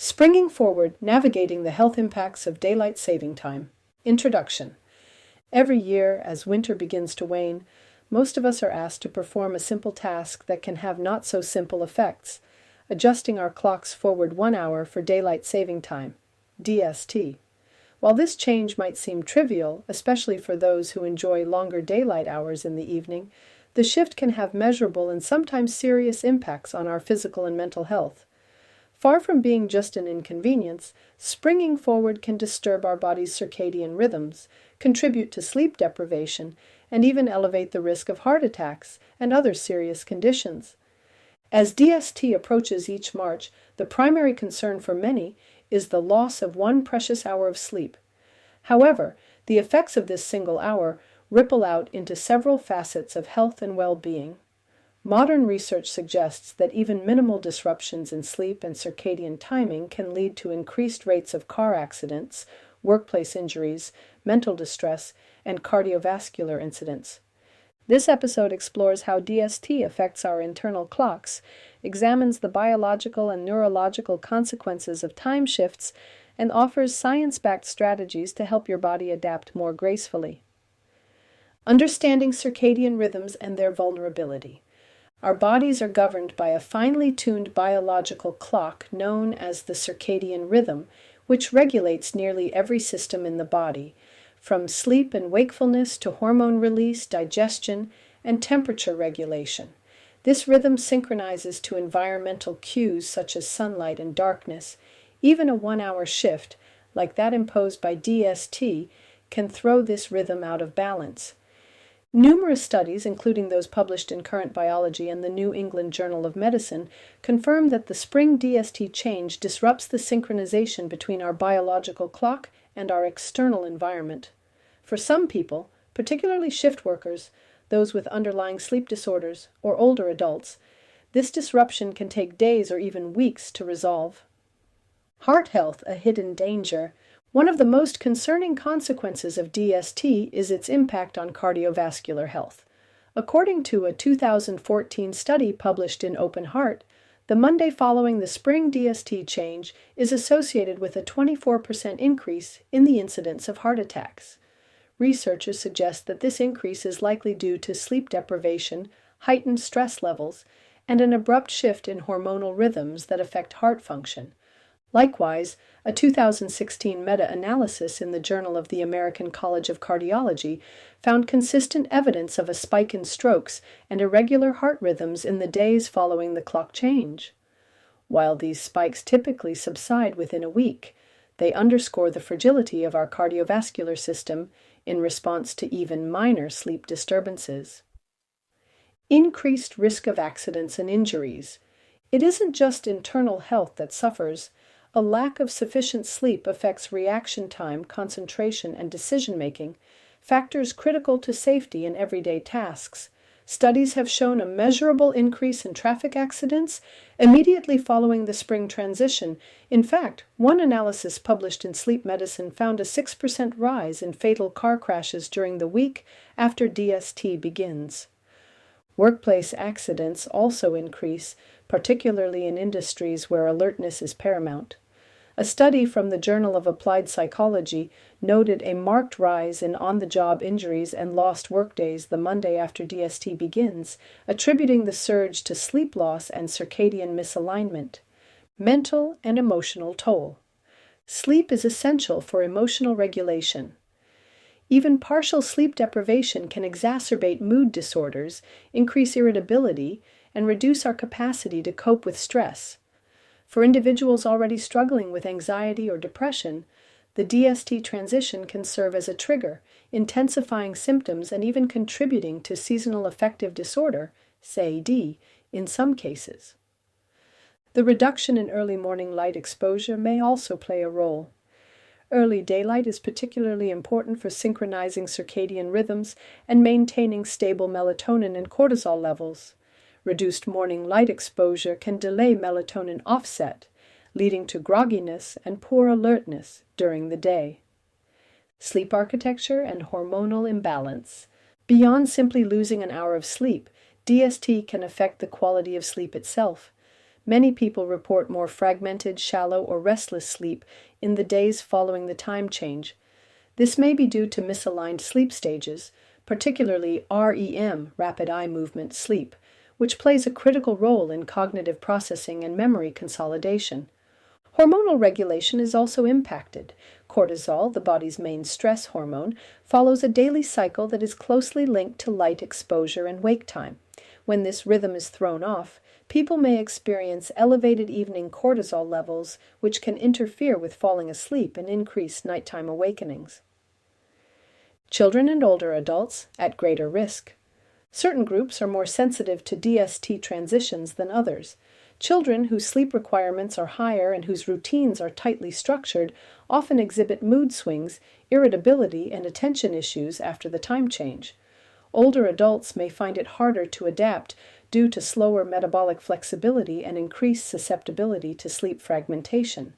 Springing Forward, Navigating the Health Impacts of Daylight Saving Time. Introduction. Every year, as winter begins to wane, most of us are asked to perform a simple task that can have not-so-simple effects, adjusting our clocks forward 1 hour for daylight saving time, DST. While this change might seem trivial, especially for those who enjoy longer daylight hours in the evening, the shift can have measurable and sometimes serious impacts on our physical and mental health. Far from being just an inconvenience, springing forward can disturb our body's circadian rhythms, contribute to sleep deprivation, and even elevate the risk of heart attacks and other serious conditions. As DST approaches each March, the primary concern for many is the loss of one precious hour of sleep. However, the effects of this single hour ripple out into several facets of health and well-being. Modern research suggests that even minimal disruptions in sleep and circadian timing can lead to increased rates of car accidents, workplace injuries, mental distress, and cardiovascular incidents. This episode explores how DST affects our internal clocks, examines the biological and neurological consequences of time shifts, and offers science-backed strategies to help your body adapt more gracefully. Understanding circadian rhythms and their vulnerability. Our bodies are governed by a finely tuned biological clock known as the circadian rhythm, which regulates nearly every system in the body, from sleep and wakefulness to hormone release, digestion, and temperature regulation. This rhythm synchronizes to environmental cues such as sunlight and darkness. Even a 1-hour shift, like that imposed by DST, can throw this rhythm out of balance. Numerous studies, including those published in Current Biology and the New England Journal of Medicine, confirm that the spring DST change disrupts the synchronization between our biological clock and our external environment. For some people, particularly shift workers, those with underlying sleep disorders, or older adults, this disruption can take days or even weeks to resolve. Heart health, a hidden danger. One of the most concerning consequences of DST is its impact on cardiovascular health. According to a 2014 study published in Open Heart, the Monday following the spring DST change is associated with a 24% increase in the incidence of heart attacks. Researchers suggest that this increase is likely due to sleep deprivation, heightened stress levels, and an abrupt shift in hormonal rhythms that affect heart function. Likewise, a 2016 meta-analysis in the Journal of the American College of Cardiology found consistent evidence of a spike in strokes and irregular heart rhythms in the days following the clock change. While these spikes typically subside within a week, they underscore the fragility of our cardiovascular system in response to even minor sleep disturbances. Increased risk of accidents and injuries. It isn't just internal health that suffers. A lack of sufficient sleep affects reaction time, concentration, and decision-making, factors critical to safety in everyday tasks. Studies have shown a measurable increase in traffic accidents immediately following the spring transition. In fact, one analysis published in Sleep Medicine found a 6% rise in fatal car crashes during the week after DST begins. Workplace accidents also increase, particularly in industries where alertness is paramount. A study from the Journal of Applied Psychology noted a marked rise in on-the-job injuries and lost workdays the Monday after DST begins, attributing the surge to sleep loss and circadian misalignment. Mental and emotional toll. Sleep is essential for emotional regulation. Even partial sleep deprivation can exacerbate mood disorders, increase irritability, and reduce our capacity to cope with stress. For individuals already struggling with anxiety or depression, the DST transition can serve as a trigger, intensifying symptoms and even contributing to seasonal affective disorder, SAD, in some cases. The reduction in early morning light exposure may also play a role. Early daylight is particularly important for synchronizing circadian rhythms and maintaining stable melatonin and cortisol levels. Reduced morning light exposure can delay melatonin offset, leading to grogginess and poor alertness during the day. Sleep architecture and hormonal imbalance. Beyond simply losing an hour of sleep, DST can affect the quality of sleep itself. Many people report more fragmented, shallow, or restless sleep in the days following the time change. This may be due to misaligned sleep stages, particularly REM, rapid eye movement sleep, which plays a critical role in cognitive processing and memory consolidation. Hormonal regulation is also impacted. Cortisol, the body's main stress hormone, follows a daily cycle that is closely linked to light exposure and wake time. When this rhythm is thrown off, people may experience elevated evening cortisol levels, which can interfere with falling asleep and increase nighttime awakenings. Children and older adults at greater risk. Certain groups are more sensitive to DST transitions than others. Children whose sleep requirements are higher and whose routines are tightly structured often exhibit mood swings, irritability, and attention issues after the time change. Older adults may find it harder to adapt due to slower metabolic flexibility and increased susceptibility to sleep fragmentation.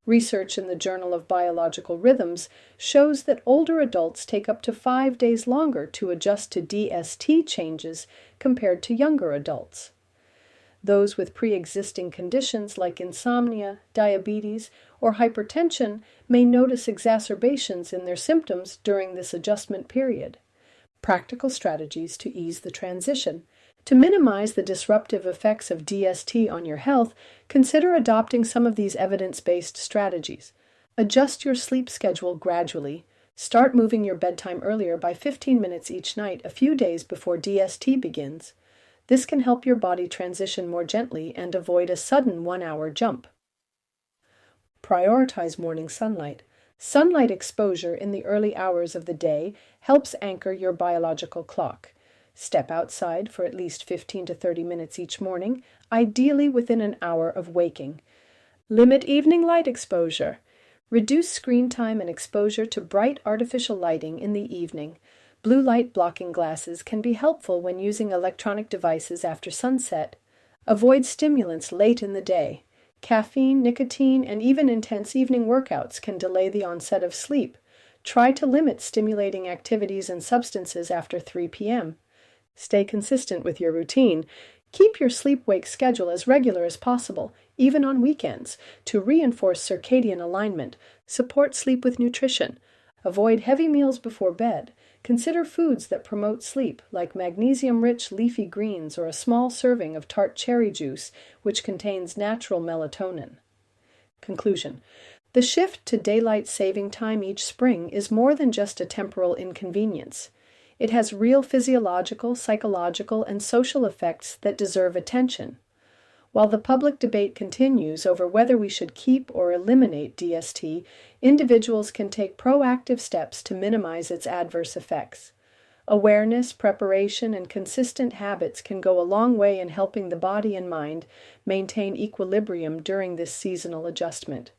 Research in the Journal of Biological Rhythms shows that older adults take up to 5 days longer to adjust to DST changes compared to younger adults. Those with pre-existing conditions like insomnia, diabetes, or hypertension may notice exacerbations in their symptoms during this adjustment period. Practical strategies to ease the transition. To minimize the disruptive effects of DST on your health, consider adopting some of these evidence-based strategies. Adjust your sleep schedule gradually. Start moving your bedtime earlier by 15 minutes each night a few days before DST begins. This can help your body transition more gently and avoid a sudden 1-hour jump. Prioritize morning sunlight. Sunlight exposure in the early hours of the day helps anchor your biological clock. Step outside for at least 15 to 30 minutes each morning, ideally within an hour of waking. Limit evening light exposure. Reduce screen time and exposure to bright artificial lighting in the evening. Blue light blocking glasses can be helpful when using electronic devices after sunset. Avoid stimulants late in the day. Caffeine, nicotine, and even intense evening workouts can delay the onset of sleep. Try to limit stimulating activities and substances after 3 p.m. Stay consistent with your routine. Keep your sleep-wake schedule as regular as possible, even on weekends, to reinforce circadian alignment. Support sleep with nutrition. Avoid heavy meals before bed. Consider foods that promote sleep, like magnesium-rich leafy greens or a small serving of tart cherry juice, which contains natural melatonin. Conclusion. The shift to daylight saving time each spring is more than just a temporal inconvenience. It has real physiological, psychological, and social effects that deserve attention. While the public debate continues over whether we should keep or eliminate DST, individuals can take proactive steps to minimize its adverse effects. Awareness, preparation, and consistent habits can go a long way in helping the body and mind maintain equilibrium during this seasonal adjustment.